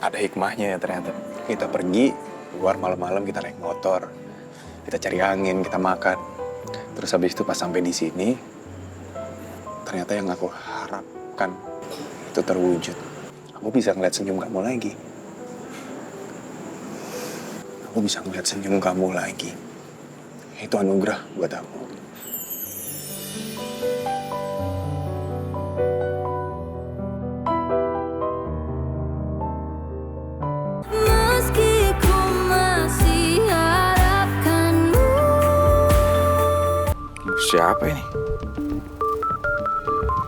ada hikmahnya ya ternyata. Kita pergi, keluar malam-malam kita naik motor. Kita cari angin, kita makan. Terus habis itu pas sampai di sini, ternyata yang aku harapkan itu terwujud. Aku bisa ngeliat senyum kamu lagi. Aku bisa ngeliat senyum kamu lagi. Itu anugerah buat aku. Meski ku masih harapkanmu. Siapa ini?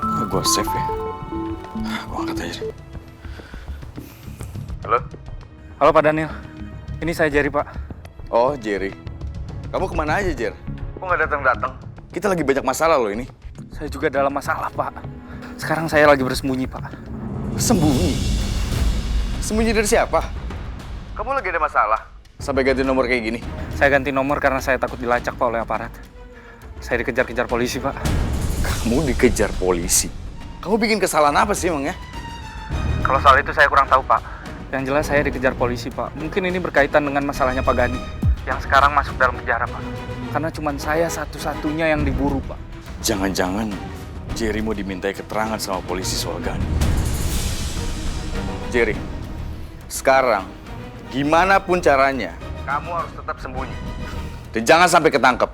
Nggak gue save ya? Gue angkat aja deh. Halo? Halo Pak Daniel, ini saya Jerry Pak. Oh Jerry, kamu kemana aja Jer? Kok nggak datang-datang? Kita lagi banyak masalah loh ini. Saya juga dalam masalah Pak. Sekarang saya lagi bersembunyi Pak. Sembunyi? Sembunyi dari siapa? Kamu lagi ada masalah? Sampai ganti nomor kayak gini? Saya ganti nomor karena saya takut dilacak Pak oleh aparat. Saya dikejar-kejar polisi Pak. Kamu dikejar polisi? Kamu bikin kesalahan apa sih emangnya? Kalau soal itu saya kurang tahu Pak. Yang jelas saya dikejar polisi Pak. Mungkin ini berkaitan dengan masalahnya Pak Gani. Yang sekarang masuk dalam penjara Pak. Karena cuma saya satu-satunya yang diburu Pak. Jangan-jangan Jerry mau dimintai keterangan sama polisi soal Gani. Jerry, sekarang gimana pun caranya, kamu harus tetap sembunyi. Dan jangan sampai ketangkep.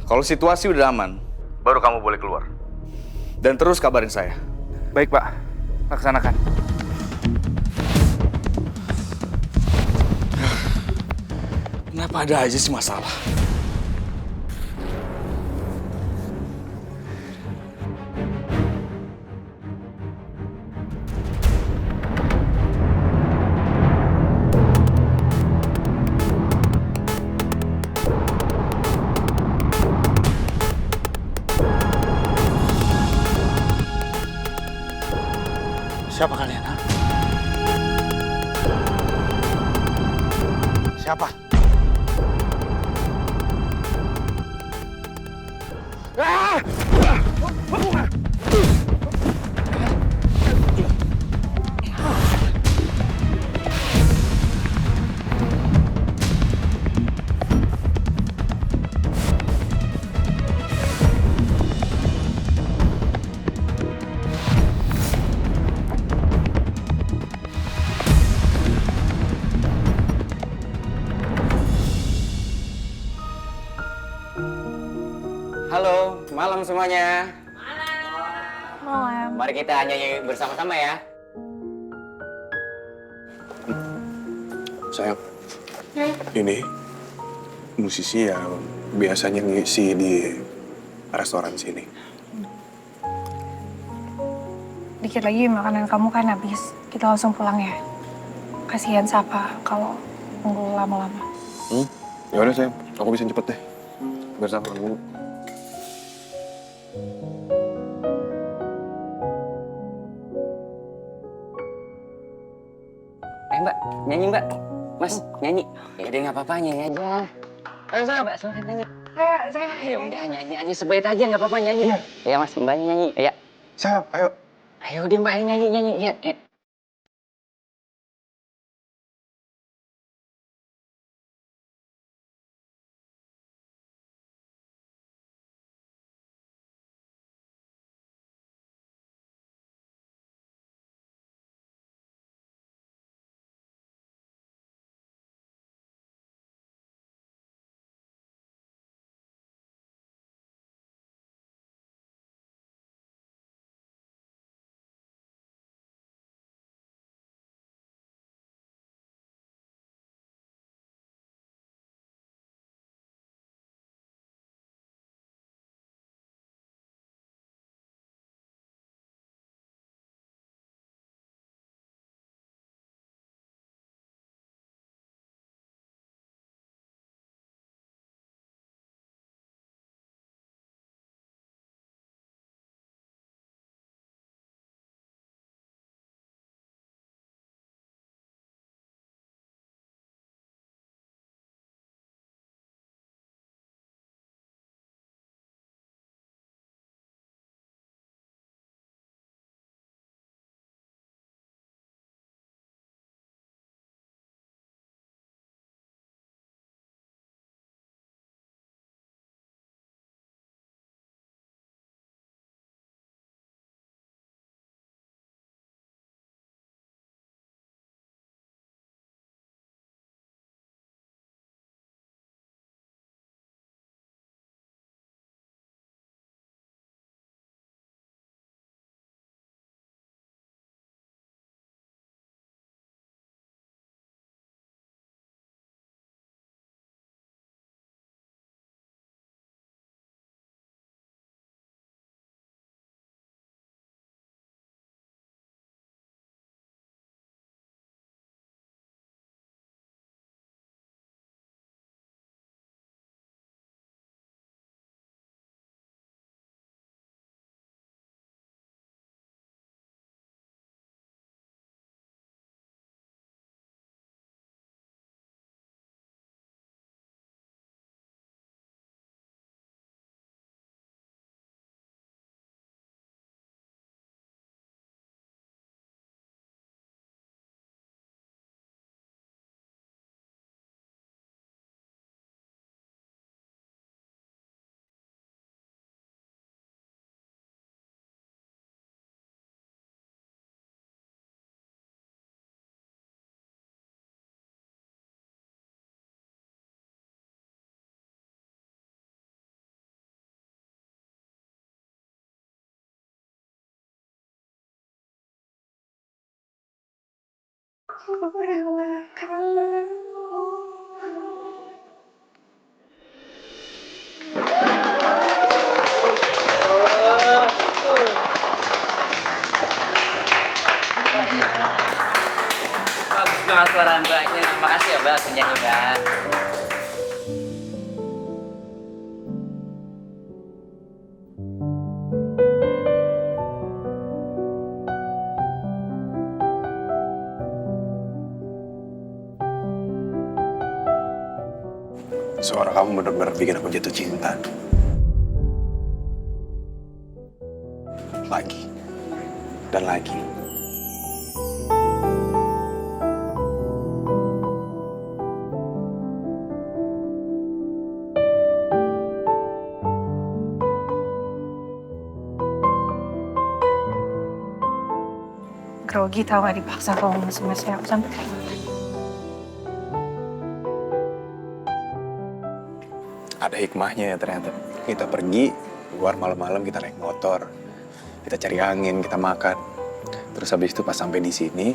Kalau situasi udah aman, baru kamu boleh keluar. Dan terus kabarin saya. Baik Pak, laksanakan. Kenapa ada aja sih masalah? Siapa kalian? Ha? Siapa? Halo, malam semuanya. Malam. Mari kita nyanyi bersama-sama ya. Sayang, ini musisi yang biasanya ngisi di restoran sini. Dikit lagi makanan kamu kan habis. Kita langsung pulang ya. Kasihan Sapa kalau nunggu lama-lama. Ya udah sayang, aku bisa cepet deh. Bersama dulu. Mbak, nyanyi Mbak. Mas, nyanyi. Ya udah nggak apa-apa, nyanyi aja. Ayo Mbak, silahkan nyanyi. Ya udah nyanyi aja sebaik aja nggak apa-apa nyanyi. Ya Mas, Mbak nyanyi. Ya. Sayang, ayo. Ayo udah Mbak nyanyi. Ya. Bagus banget suara mbaknya. Makasih ya mbak, penyanyi mbak. Suara kamu benar-benar bikin aku jatuh cinta. Lagi. Dan lagi. Grogi tau gak dipaksa kalau ngomong sama saya, aku sampai kayak Ada hikmahnya ya ternyata. Kita pergi, keluar malam-malam kita naik motor. Kita cari angin, kita makan. Terus habis itu pas sampai di sini,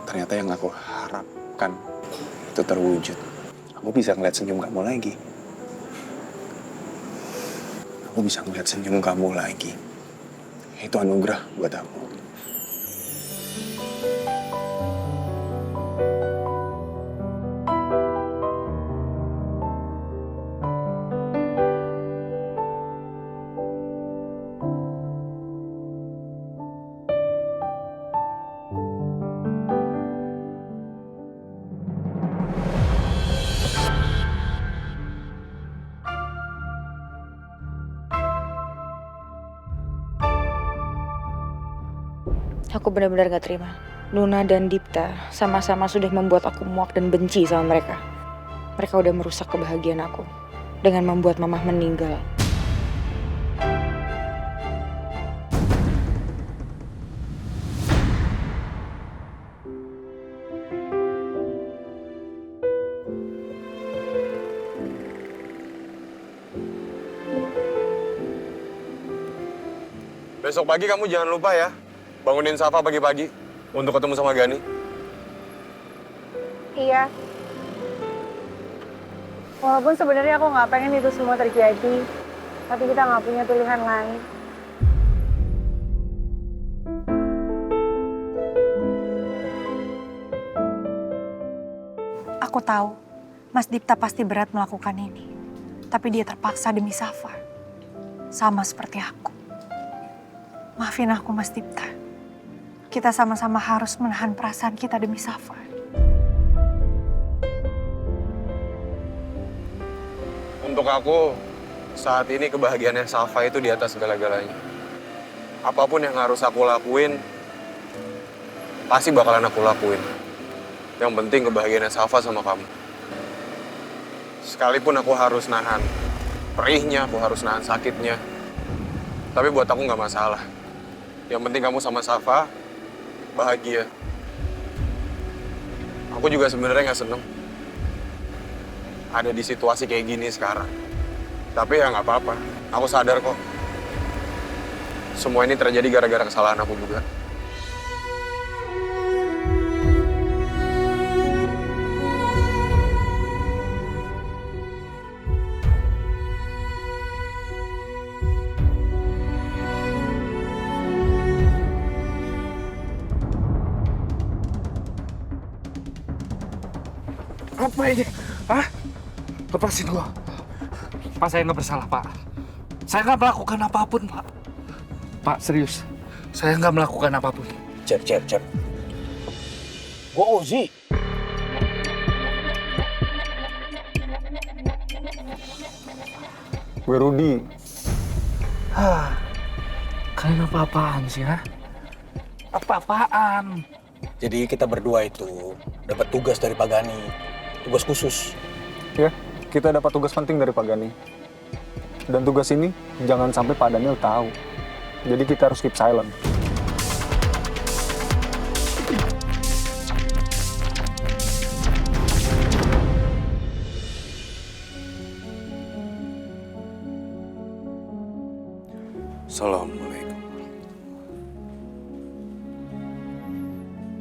ternyata yang aku harapkan itu terwujud. Aku bisa ngeliat senyum kamu lagi. Aku bisa ngeliat senyum kamu lagi. Itu anugerah buat aku. Aku benar-benar gak terima. Luna dan Dipta sama-sama sudah membuat aku muak dan benci sama mereka. Mereka udah merusak kebahagiaan aku dengan membuat mamah meninggal. Besok pagi kamu jangan lupa ya, bangunin Safa pagi-pagi untuk ketemu sama Gani. iya. Walaupun sebenarnya aku nggak pengen itu semua terjadi, tapi kita nggak punya pilihan lain. Aku tahu, Mas Dipta pasti berat melakukan ini. Tapi dia terpaksa demi Safa. Sama seperti aku. Maafin aku, Mas Dipta. Kita sama-sama harus menahan perasaan kita demi Safa. Untuk aku, saat ini kebahagiaannya Safa itu di atas segala-galanya. Apapun yang harus aku lakuin, pasti bakalan aku lakuin. Yang penting kebahagiaannya Safa sama kamu. Sekalipun aku harus nahan perihnya, aku harus nahan sakitnya. Tapi buat aku nggak masalah. Yang penting kamu sama Safa bahagia. Aku juga sebenarnya nggak seneng ada di situasi kayak gini sekarang. Tapi ya nggak apa-apa. Aku sadar kok. Semua ini terjadi gara-gara kesalahan aku juga. Apa ini? Hah? Lepasin gua. Pak, saya nggak bersalah, Pak. Saya nggak melakukan apapun, Pak. Pak, serius. Saya nggak melakukan apapun. Cep. Gua Ozi. Gue Rudi. Kalian apa-apaan sih, ha? Apa-apaan? Jadi kita berdua itu dapat tugas dari Pak Gani. Tugas khusus. Ya, kita dapat tugas penting dari Pak Gani. Dan tugas ini jangan sampai Pak Daniel tahu. Jadi kita harus keep silent. Assalamualaikum.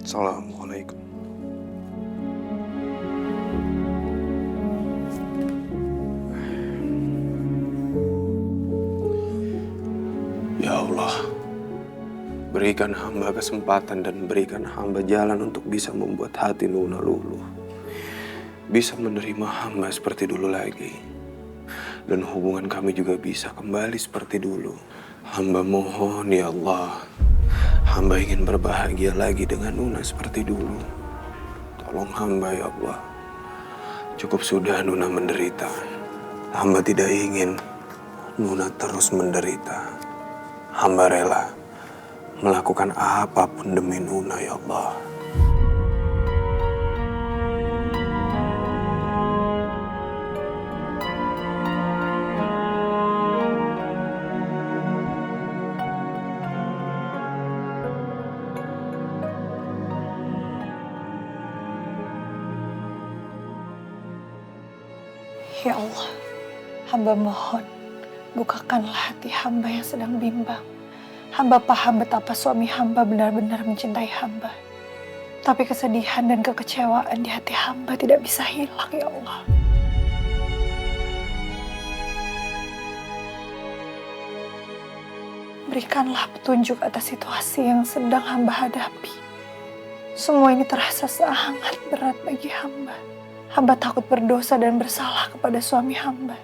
Assalamualaikum. Ya Allah, berikan hamba kesempatan dan berikan hamba jalan untuk bisa membuat hati Nuna luluh. Bisa menerima hamba seperti dulu lagi. Dan hubungan kami juga bisa kembali seperti dulu. Hamba mohon ya Allah, hamba ingin berbahagia lagi dengan Nuna seperti dulu. Tolong hamba ya Allah. Cukup sudah Nuna menderita. Hamba tidak ingin Nuna terus menderita. Hamba rela melakukan apapun demi Nuna ya Allah. Ya Allah, hamba mohon, bukakanlah hati hamba yang sedang bimbang. Hamba paham betapa suami hamba benar-benar mencintai hamba. Tapi kesedihan dan kekecewaan di hati hamba tidak bisa hilang, ya Allah. Berikanlah petunjuk atas situasi yang sedang hamba hadapi. Semua ini terasa sangat berat bagi hamba. Hamba takut berdosa dan bersalah kepada suami hamba.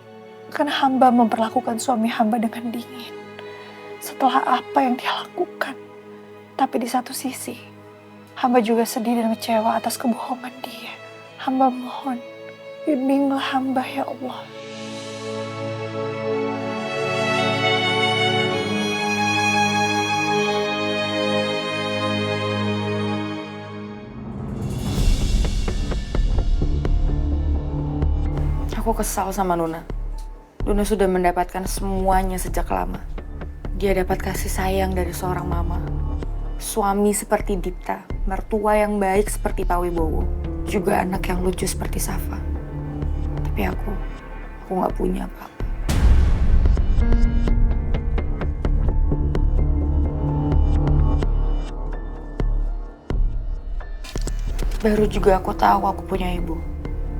Karena hamba memperlakukan suami hamba dengan dingin. Setelah apa yang dia lakukan. Tapi di satu sisi, hamba juga sedih dan kecewa atas kebohongan dia. Hamba mohon, bimbinglah hamba ya Allah. Aku kesal sama Nuna. Nuna sudah mendapatkan semuanya sejak lama. Dia dapat kasih sayang dari seorang mama. Suami seperti Dipta, mertua yang baik seperti Pak Wibowo. Juga anak yang lucu seperti Safa. Tapi aku gak punya apa-apa. Baru juga aku tahu aku punya ibu.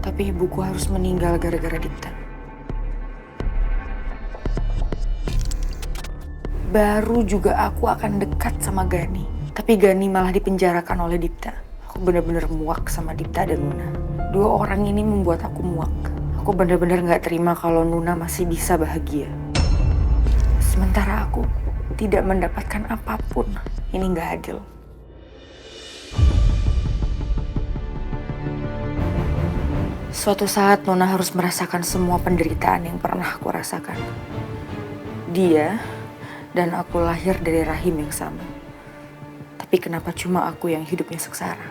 Tapi ibuku harus meninggal gara-gara Dipta. Baru juga aku akan dekat sama Gani. Tapi Gani malah dipenjarakan oleh Dipta. Aku benar-benar muak sama Dipta dan Nuna. Dua orang ini membuat aku muak. Aku benar-benar gak terima kalau Nuna masih bisa bahagia. Sementara aku tidak mendapatkan apapun. Ini gak adil. Suatu saat Nuna harus merasakan semua penderitaan yang pernah aku rasakan. Dia dan aku lahir dari rahim yang sama. Tapi kenapa cuma aku yang hidupnya sengsara?